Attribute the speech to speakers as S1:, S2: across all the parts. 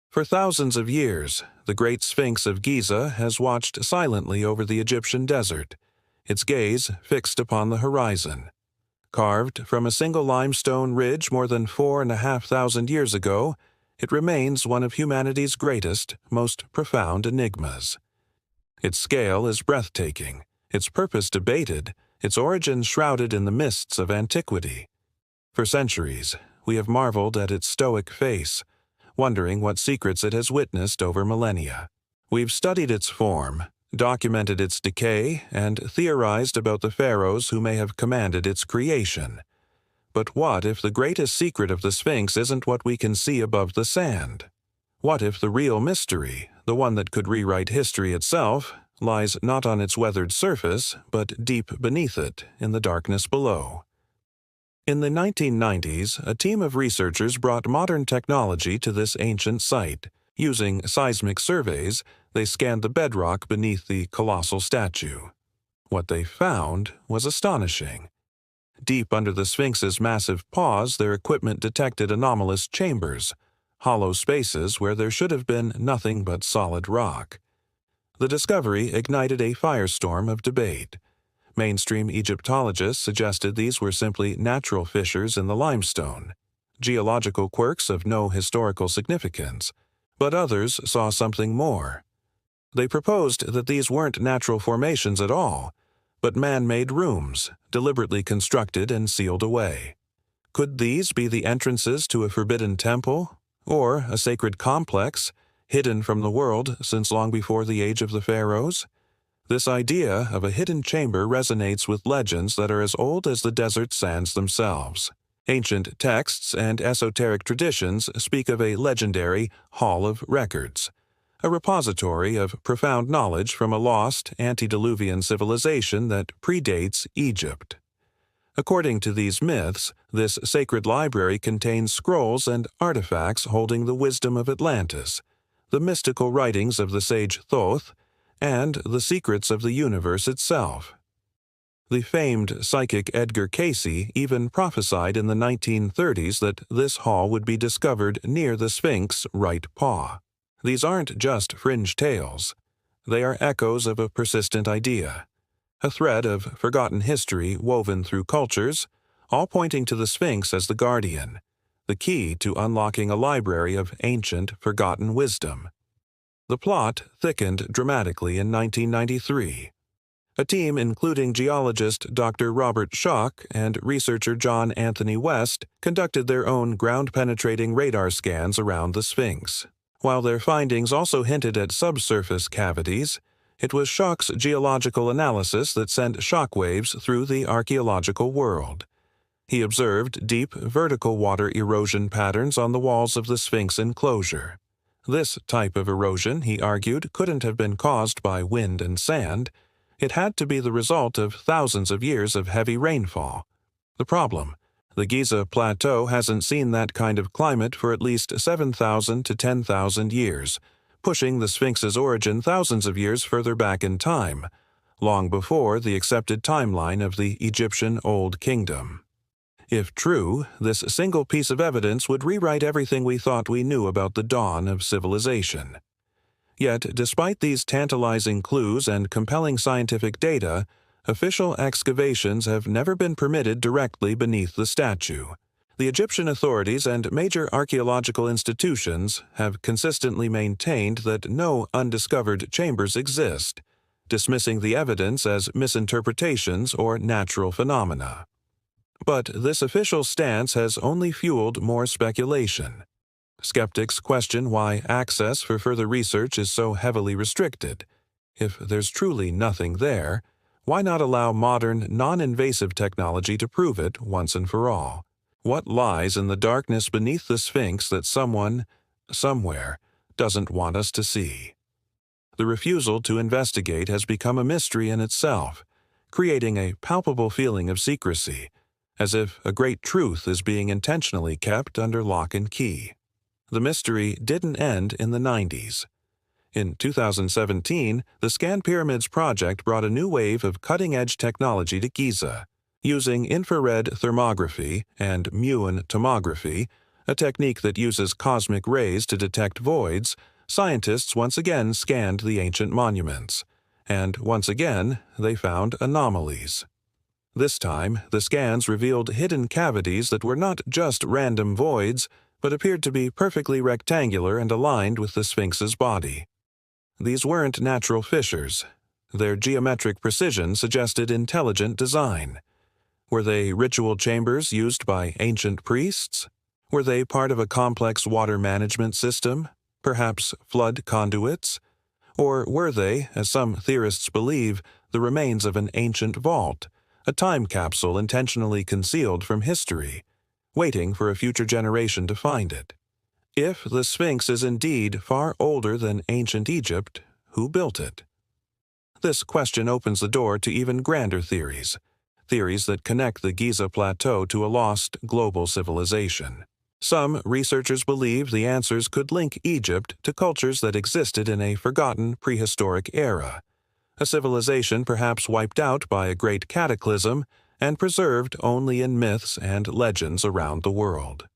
S1: For thousands of years, the Great Sphinx of Giza has watched silently over the Egyptian desert, its gaze fixed upon the horizon. Carved from a single limestone ridge more than 4,500 years ago, it remains one of humanity's greatest, most profound enigmas. Its scale is breathtaking, its purpose debated, its origin shrouded in the mists of antiquity. For centuries, we have marveled at its stoic face, wondering what secrets it has witnessed over millennia. We've studied its form, documented its decay, and theorized about the pharaohs who may have commanded its creation. But what if the greatest secret of the Sphinx isn't what we can see above the sand? What if the real mystery, the one that could rewrite history itself, lies not on its weathered surface, but deep beneath it, in the darkness below? In the 1990s, a team of researchers brought modern technology to this ancient site. Using seismic surveys, they scanned the bedrock beneath the colossal statue. What they found was astonishing. Deep under the Sphinx's massive paws, their equipment detected anomalous chambers, hollow spaces where there should have been nothing but solid rock. The discovery ignited a firestorm of debate. Mainstream Egyptologists suggested these were simply natural fissures in the limestone, geological quirks of no historical significance, but others saw something more. They proposed that these weren't natural formations at all, but man-made rooms, deliberately constructed and sealed away. Could these be the entrances to a forbidden temple, or a sacred complex, hidden from the world since long before the age of the pharaohs? This idea of a hidden chamber resonates with legends that are as old as the desert sands themselves. Ancient texts and esoteric traditions speak of a legendary Hall of Records, a repository of profound knowledge from a lost antediluvian civilization that predates Egypt. According to these myths, this sacred library contains scrolls and artifacts holding the wisdom of Atlantis, the mystical writings of the sage Thoth, and the secrets of the universe itself. The famed psychic Edgar Cayce even prophesied in the 1930s that this hall would be discovered near the Sphinx's right paw. These aren't just fringe tales. They are echoes of a persistent idea, a thread of forgotten history woven through cultures, all pointing to the Sphinx as the guardian, the key to unlocking a library of ancient, forgotten wisdom. The plot thickened dramatically in 1993. A team including geologist Dr. Robert Schoch and researcher John Anthony West conducted their own ground-penetrating radar scans around the Sphinx. While their findings also hinted at subsurface cavities, it was Schoch's geological analysis that sent shockwaves through the archaeological world. He observed deep vertical water erosion patterns on the walls of the Sphinx enclosure. This type of erosion, he argued, couldn't have been caused by wind and sand. It had to be the result of thousands of years of heavy rainfall. The problem: the Giza Plateau hasn't seen that kind of climate for at least 7,000 to 10,000 years, pushing the Sphinx's origin thousands of years further back in time, long before the accepted timeline of the Egyptian Old Kingdom. If true, this single piece of evidence would rewrite everything we thought we knew about the dawn of civilization. Yet, despite these tantalizing clues and compelling scientific data, official excavations have never been permitted directly beneath the statue. The Egyptian authorities and major archaeological institutions have consistently maintained that no undiscovered chambers exist, dismissing the evidence as misinterpretations or natural phenomena. But this official stance has only fueled more speculation. Skeptics question why access for further research is so heavily restricted. If there's truly nothing there, why not allow modern, non-invasive technology to prove it once and for all? What lies in the darkness beneath the Sphinx that someone, somewhere, doesn't want us to see? The refusal to investigate has become a mystery in itself, creating a palpable feeling of secrecy, as if a great truth is being intentionally kept under lock and key. The mystery didn't end in the 90s. In 2017, the Scan Pyramids project brought a new wave of cutting-edge technology to Giza. Using infrared thermography and muon tomography, a technique that uses cosmic rays to detect voids, scientists once again scanned the ancient monuments, and once again they found anomalies. This time, the scans revealed hidden cavities that were not just random voids, but appeared to be perfectly rectangular and aligned with the Sphinx's body. These weren't natural fissures. Their geometric precision suggested intelligent design. Were they ritual chambers used by ancient priests? Were they part of a complex water management system, perhaps flood conduits? Or were they, as some theorists believe, the remains of an ancient vault, a time capsule intentionally concealed from history, waiting for a future generation to find it? If the Sphinx is indeed far older than ancient Egypt, who built it? This question opens the door to even grander theories that connect the Giza Plateau to a lost global civilization. Some researchers believe the answers could link Egypt to cultures that existed in a forgotten prehistoric era, a civilization perhaps wiped out by a great cataclysm and preserved only in myths and legends around the world.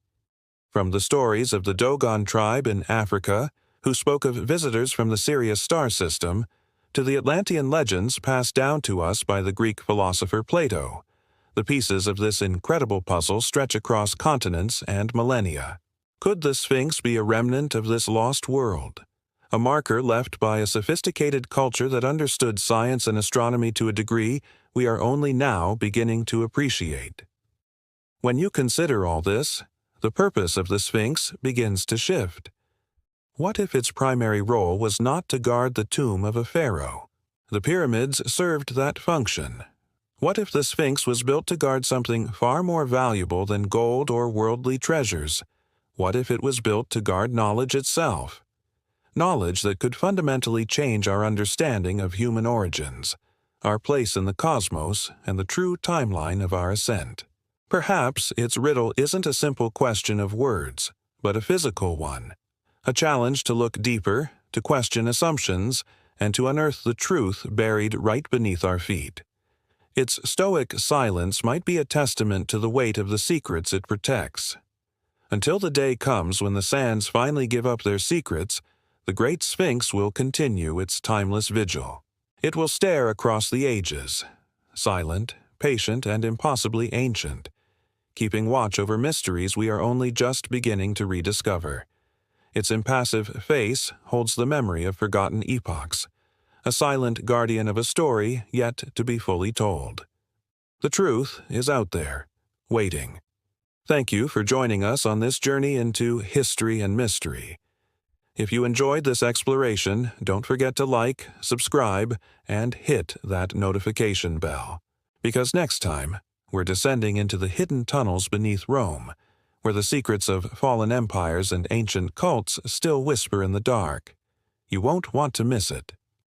S1: From the stories of the Dogon tribe in Africa, who spoke of visitors from the Sirius star system, to the Atlantean legends passed down to us by the Greek philosopher Plato, the pieces of this incredible puzzle stretch across continents and millennia. Could the Sphinx be a remnant of this lost world, a marker left by a sophisticated culture that understood science and astronomy to a degree we are only now beginning to appreciate? When you consider all this, the purpose of the Sphinx begins to shift. What if its primary role was not to guard the tomb of a pharaoh? The pyramids served that function. What if the Sphinx was built to guard something far more valuable than gold or worldly treasures? What if it was built to guard knowledge itself? Knowledge that could fundamentally change our understanding of human origins, our place in the cosmos, and the true timeline of our ascent. Perhaps its riddle isn't a simple question of words, but a physical one, a challenge to look deeper, to question assumptions, and to unearth the truth buried right beneath our feet. Its stoic silence might be a testament to the weight of the secrets it protects. Until the day comes when the sands finally give up their secrets, the Great Sphinx will continue its timeless vigil. It will stare across the ages, silent, patient, and impossibly ancient, keeping watch over mysteries we are only just beginning to rediscover. Its impassive face holds the memory of forgotten epochs, a silent guardian of a story yet to be fully told. The truth is out there, waiting. Thank you for joining us on this journey into history and mystery. If you enjoyed this exploration, don't forget to like, subscribe, and hit that notification bell. Because next time, we're descending into the hidden tunnels beneath Rome, where the secrets of fallen empires and ancient cults still whisper in the dark. You won't want to miss it.